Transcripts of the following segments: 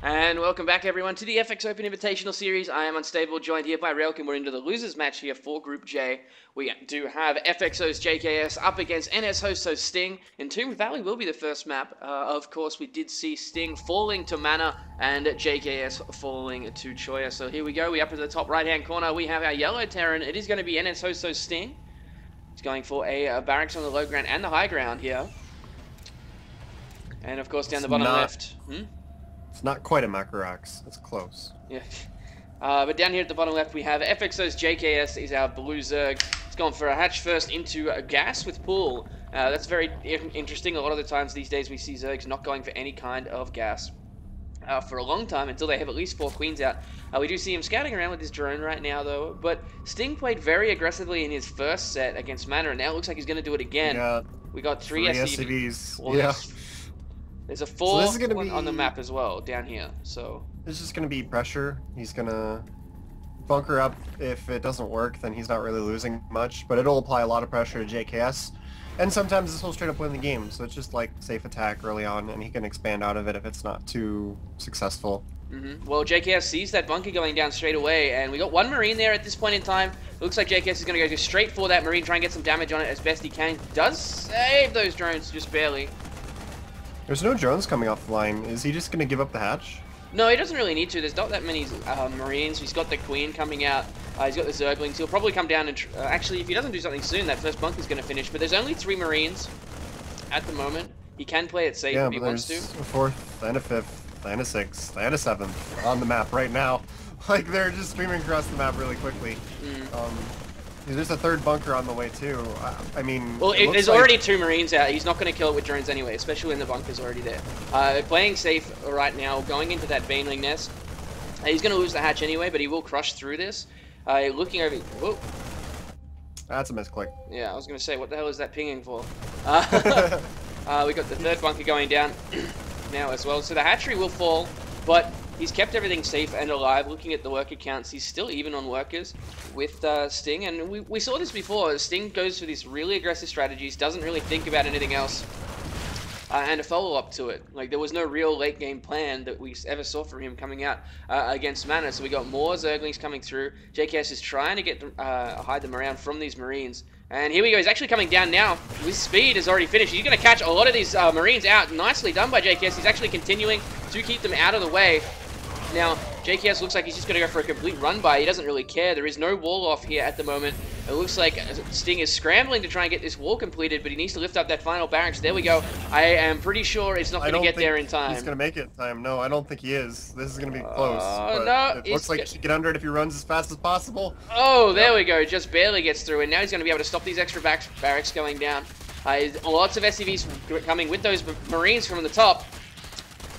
And welcome back everyone to the FX Open Invitational Series. I am Unstable, joined here by Relk, and we're into the losers match here for Group J. We do have FXOJKS up against NSHSting. Entombed Valley will be the first map. Of course, we did see Sting falling to Mana and JKS falling to Choya. So here we go. We up at the top right-hand corner. We have our yellow Terran. It is going to be NSHSting. He's going for a barracks on the low ground and the high ground here. And of course, down the bottom left. It's not quite a Macroax. It's close. Yeah. But down here at the bottom left, we have FXOJKS is our blue Zerg. It's gone for a hatch first into a gas with pool. That's very interesting. A lot of the times these days we see Zergs not going for any kind of gas for a long time until they have at least 4 queens out. We do see him scouting around with his drone right now though. But Sting played very aggressively in his first set against Mana, and now it looks like he's going to do it again. We got 3 SCVs. Well, yeah. There's a 4th one on the map as well, down here, so... It's just going to be pressure. He's going to bunker up. If it doesn't work, then he's not really losing much, but it'll apply a lot of pressure to JKS. And sometimes this will straight up win the game, so it's just like safe attack early on, and he can expand out of it if it's not too successful. Well, JKS sees that bunker going down straight away, and we got 1 Marine there at this point in time. It looks like JKS is going to go straight for that Marine, try and get some damage on it as best he can. Does save those drones, just barely. There's no drones coming off the line. Is he just going to give up the hatch? No, he doesn't really need to. There's not that many Marines. He's got the Queen coming out. He's got the Zerglings. He'll probably come down and... actually, if he doesn't do something soon, that first bunker's going to finish. But there's only 3 Marines at the moment. He can play it safe if he wants to. Yeah, there's a 4th and a 5th and a 6th and a 7th on the map right now. Like, they're just streaming across the map really quickly. There's a 3rd bunker on the way too. I mean, well, there's already 2 Marines out. He's not going to kill it with drones anyway, especially when the bunker's already there. Playing safe right now, going into that Baneling nest. He's going to lose the hatch anyway, but he will crush through this. Looking over... Whoa. That's a misclick. Yeah, I was going to say, what the hell is that pinging for? We got the 3rd bunker going down now as well. So the hatchery will fall, but he's kept everything safe and alive. Looking at the worker counts, he's still even on workers with Sting. And we saw this before. Sting goes for these really aggressive strategies, doesn't really think about anything else. And a follow-up to it. Like, there was no real late-game plan that we ever saw from him coming out against Mana. So we got more Zerglings coming through. JKS is trying to get hide them around from these Marines. And here we go. He's actually coming down now. His speed is already finished. He's going to catch a lot of these Marines out. Nicely done by JKS. He's actually continuing to keep them out of the way. Now, JKS looks like he's just going to go for a complete run-by. He doesn't really care. There is no wall off here at the moment. It looks like Sting is scrambling to try and get this wall completed, but he needs to lift up that final barracks. There we go. I am pretty sure it's not going to get there in time. He's going to make it in time. No, I don't think he is. This is going to be close. No, it looks like he should get under it if he runs as fast as possible. Oh, there we go. Just barely gets through, and now he's going to be able to stop these extra barracks going down. Lots of SCVs coming with those Marines from the top.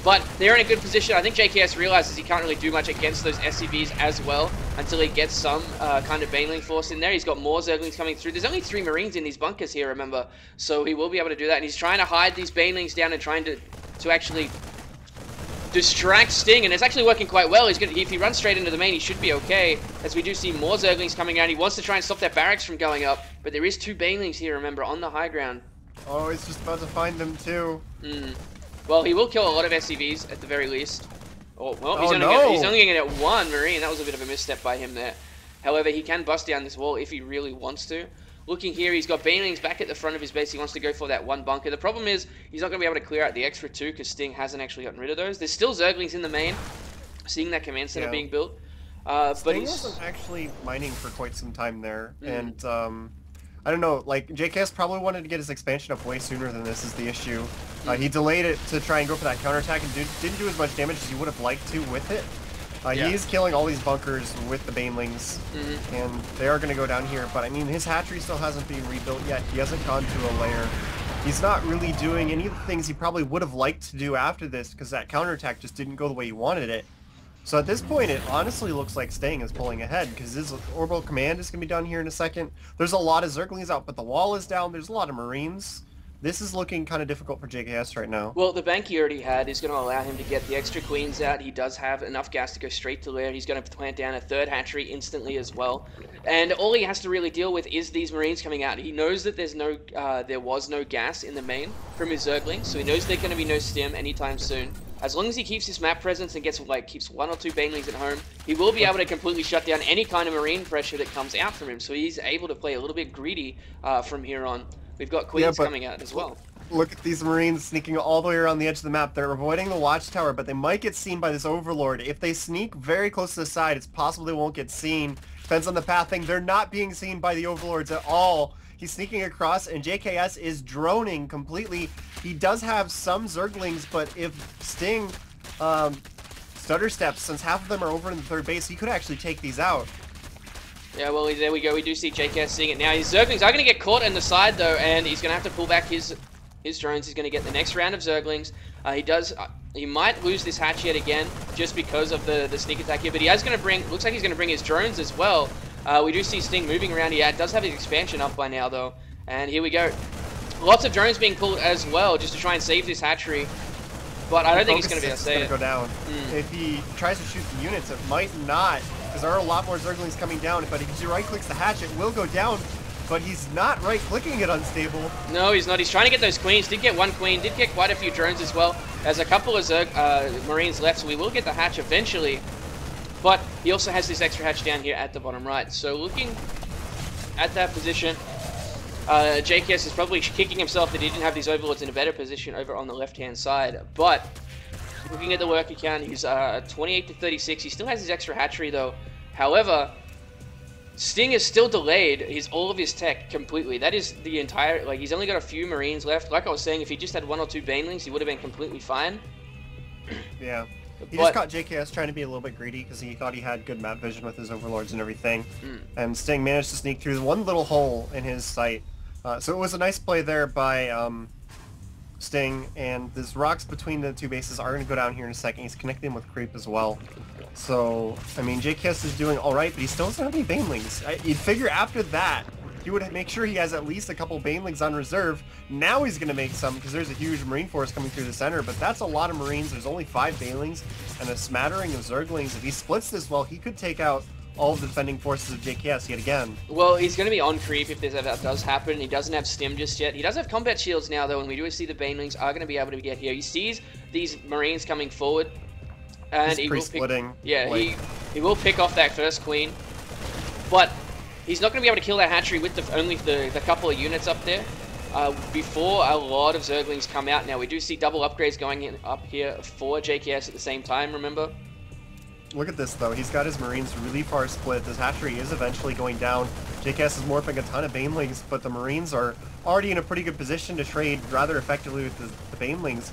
But they're in a good position. I think JKS realizes he can't really do much against those SCVs as well until he gets some kind of Baneling force in there. He's got more Zerglings coming through. There's only 3 Marines in these bunkers here, remember. So he will be able to do that. And he's trying to hide these Banelings down and trying to actually distract Sting. And it's actually working quite well. If he runs straight into the main, he should be okay. As we do see more Zerglings coming out. He wants to try and stop that barracks from going up. But there is 2 Banelings here, remember, on the high ground. Oh, he's just about to find them too. Well, he will kill a lot of SCVs at the very least. Oh, well, he's only going to get 1 Marine. That was a bit of a misstep by him there. However, he can bust down this wall if he really wants to. Looking here, he's got Banelings back at the front of his base. He wants to go for that 1 bunker. The problem is, he's not going to be able to clear out the extra 2 because Sting hasn't actually gotten rid of those. There's still Zerglings in the main, seeing that command center being built. But he wasn't actually mining for quite some time there. And, I don't know, like, JKS probably wanted to get his expansion up way sooner than this is the issue. He delayed it to try and go for that counterattack and didn't do as much damage as he would have liked to with it. He's killing all these bunkers with the Banelings, and they are going to go down here. But, I mean, his hatchery still hasn't been rebuilt yet. He hasn't gone to a lair. He's not really doing any of the things he probably would have liked to do after this because that counterattack just didn't go the way he wanted it. So at this point, it honestly looks like Sting is pulling ahead because his orbital command is going to be down here in a second. There's a lot of Zerglings out, but the wall is down. There's a lot of Marines. This is looking kind of difficult for JKS right now. Well, the bank he already had is going to allow him to get the extra queens out. He does have enough gas to go straight to lair. He's going to plant down a 3rd hatchery instantly as well. And all he has to really deal with is these Marines coming out. He knows that there was no gas in the main from his Zerglings, so he knows there's going to be no stim anytime soon. as long as he keeps his map presence and keeps 1 or 2 banelings at home, he will be able to completely shut down any kind of marine pressure that comes out from him. So he's able to play a little bit greedy from here on. We've got queens coming out as well. Look at these marines sneaking all the way around the edge of the map. They're avoiding the watchtower, but they might get seen by this overlord. If they sneak very close to the side, it's possible they won't get seen. Depends on the pathing. They're not being seen by the overlords at all. He's sneaking across, and JKS is droning completely. He does have some Zerglings, but if Sting stutter steps, since half of them are over in the third base, he could actually take these out. Yeah, well, there we go. We do see JKS seeing it now. His Zerglings are going to get caught in the side, though, and he's going to have to pull back his drones. He's going to get the next round of Zerglings. He might lose this hatch yet again, just because of the sneak attack here, but he is going to looks like he's going to bring his drones as well. We do see Sting moving around here. It does have his expansion up by now, though. And here we go. Lots of drones being pulled as well, just to try and save this hatchery. But I don't think he's going to be able to save it. Go down. If he tries to shoot the units, it might not, because there are a lot more Zerglings coming down. But if he right-clicks the hatch, it will go down. But he's not right-clicking it unstable. No, he's not. He's trying to get those queens. Did get 1 queen. Did get quite a few drones as well. There's a couple of Marines left, so we will get the hatch eventually. But he also has this extra hatch down here at the bottom right. So looking at that position, JKS is probably kicking himself that he didn't have these overlords in a better position over on the left-hand side. But looking at the worker count, he's 28 to 36. He still has his extra hatchery, though. However, Sting is still delayed all of his tech completely. That is the entire, he's only got a few Marines left. Like I was saying, if he just had 1 or 2 banelings, he would have been completely fine. Yeah. He just caught JKS trying to be a little bit greedy because he thought he had good map vision with his overlords and everything. And Sting managed to sneak through the one little hole in his sight. So it was a nice play there by Sting, and these rocks between the 2 bases are going to go down here in a second. He's connecting with creep as well. So, I mean, JKS is doing alright, but he still doesn't have any banelings. You'd figure after that, he would make sure he has at least a couple banelings on reserve. Now he's going to make some, because there's a huge marine force coming through the center, but that's a lot of marines. There's only 5 banelings and a smattering of Zerglings. If he splits this well, he could take out all of the defending forces of JKS yet again. Well, he's going to be on creep if that does happen. He doesn't have stim just yet. He does have combat shields now, though, and we do see the banelings are going to be able to get here. He sees these marines coming forward, and he will pick, he will pick off that first queen, but he's not going to be able to kill that hatchery with only the couple of units up there before a lot of Zerglings come out. Now, we do see double upgrades going up here for JKS at the same time, remember? Look at this, though. He's got his Marines really far split. This hatchery is eventually going down. JKS is morphing a ton of banelings, but the Marines are already in a pretty good position to trade rather effectively with the banelings.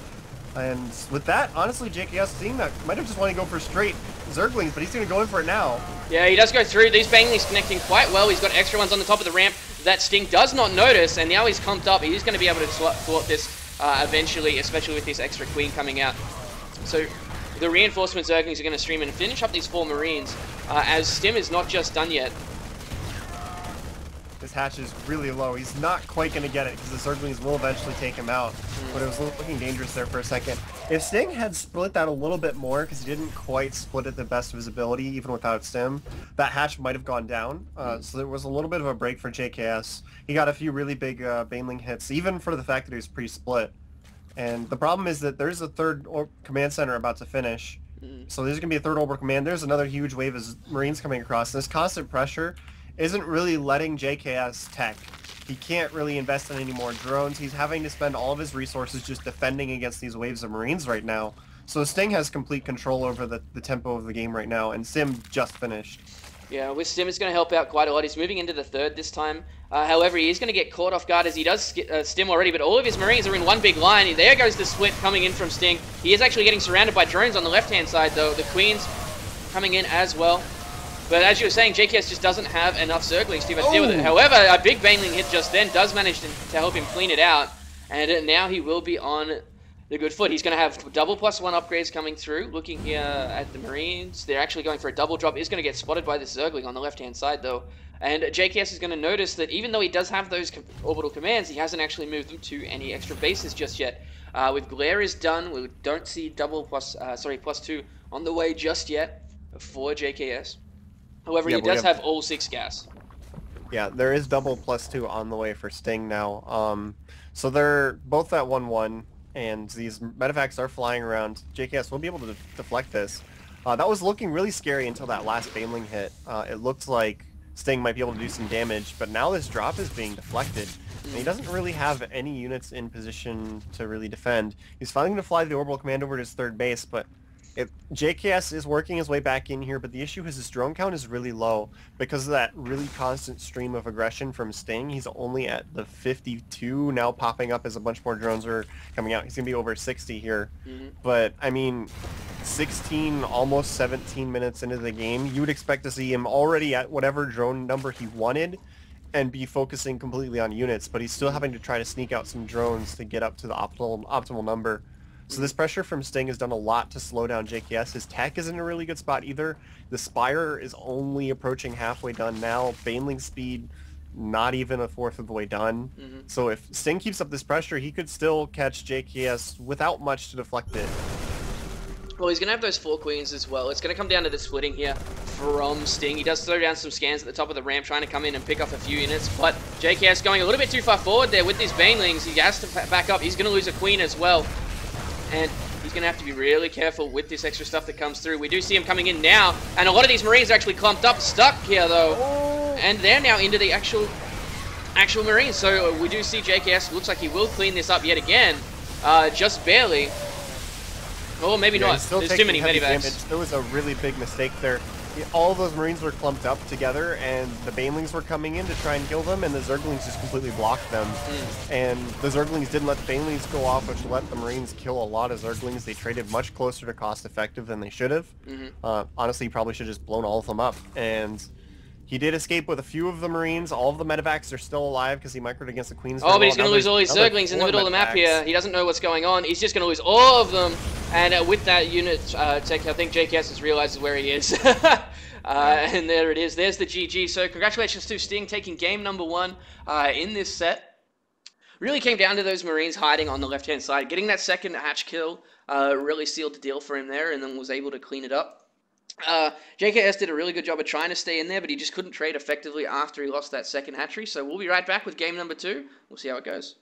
And with that, honestly, JKS, seeing that, might have just wanted to go for straight Zerglings, but he's going to go in for it now. Yeah, he does go through. These banelings connecting quite well. He's got extra ones on the top of the ramp that Sting does not notice, and now he's comped up. He's going to be able to thwart this eventually, especially with this extra queen coming out. So the reinforcement Zerglings are going to stream and finish up these 4 Marines, as Stim is not just done yet. This hatch is really low. He's not quite going to get it because the Zerglings will eventually take him out. But it was looking dangerous there for a second. If Sting had split that a little bit more, because he didn't quite split it the best of his ability, even without Stim, that hatch might have gone down. So there was a little bit of a break for JKS. He got a few really big baneling hits, even for the fact that he was pre-split. And the problem is that there's a third command center about to finish. So there's going to be a third orbital command. There's another huge wave of Marines coming across. This constant pressure isn't really letting JKS tech. He can't really invest in any more drones. He's having to spend all of his resources just defending against these waves of Marines right now. So Sting has complete control over the tempo of the game right now, and Sim just finished. Yeah, with Stim, it's going to help out quite a lot. He's moving into the third this time. However, he is going to get caught off guard as he does Stim already, but all of his Marines are in one big line. There goes the split coming in from Sting. He is actually getting surrounded by drones on the left-hand side, though. The Queen's coming in as well. But as you were saying, JKS just doesn't have enough Zerglings to even deal with it. However, a big baneling hit just then does manage to help him clean it out. And now he will be on the good foot. He's going to have double +1 upgrades coming through. Looking here at the Marines, they're actually going for a double drop. He's going to get spotted by this Zergling on the left-hand side, though. And JKS is going to notice that even though he does have those orbital commands, he hasn't actually moved them to any extra bases just yet. With Glare is done, we don't see +2 on the way just yet for JKS. However, he does have all 6 gas. Yeah, there is double +2 on the way for Sting now. So they're both at 1-1, and these medevacs are flying around. JKS will be able to deflect this. That was looking really scary until that last Baneling hit. It looked like Sting might be able to do some damage, but now this drop is being deflected. And he doesn't really have any units in position to really defend. He's finally going to fly the Orbital Command over to his third base, but JKS is working his way back in here, but the issue is his drone count is really low because of that really constant stream of aggression from Sting. He's only at the 52 now, popping up as a bunch more drones are coming out. He's going to be over 60 here. But, I mean, 16, almost 17 minutes into the game, you would expect to see him already at whatever drone number he wanted and be focusing completely on units, but he's still having to try to sneak out some drones to get up to the optimal number. So this pressure from Sting has done a lot to slow down JKS. His tech isn't in a really good spot either. The Spire is only approaching halfway done now. Baneling speed, not even a fourth of the way done. So if Sting keeps up this pressure, he could still catch JKS without much to deflect it. Well, he's going to have those 4 queens as well. It's going to come down to the splitting here from Sting. He does throw down some scans at the top of the ramp, trying to come in and pick off a few units, but JKS going a little bit too far forward there with these Banelings. He has to back up. He's going to lose a queen as well. And he's going to have to be really careful with this extra stuff that comes through. We do see him coming in now, and a lot of these Marines are actually clumped up, stuck here though. And they're now into the actual Marines. So we do see JKS, looks like he will clean this up yet again, just barely. Or maybe not. There's too many medivacs. There was a really big mistake there. All of those Marines were clumped up together, and the Banelings were coming in to try and kill them, and the Zerglings just completely blocked them. And the Zerglings didn't let the Banelings go off, which let the Marines kill a lot of Zerglings. They traded much closer to cost-effective than they should have. Honestly, he probably should have just blown all of them up. And he did escape with a few of the Marines. All of the medevacs are still alive because he microed against the Queens. Oh, but he's going to lose all his Zerglings in the middle of the map here. He doesn't know what's going on. He's just going to lose all of them. And with that unit tech, I think JKS has realized where he is. And there it is. There's the GG. So congratulations to Sting taking game number 1 in this set. Really came down to those Marines hiding on the left-hand side. Getting that second hatch kill really sealed the deal for him there, and then was able to clean it up. JKS did a really good job of trying to stay in there, but he just couldn't trade effectively after he lost that second hatchery. So we'll be right back with game number 2. We'll see how it goes.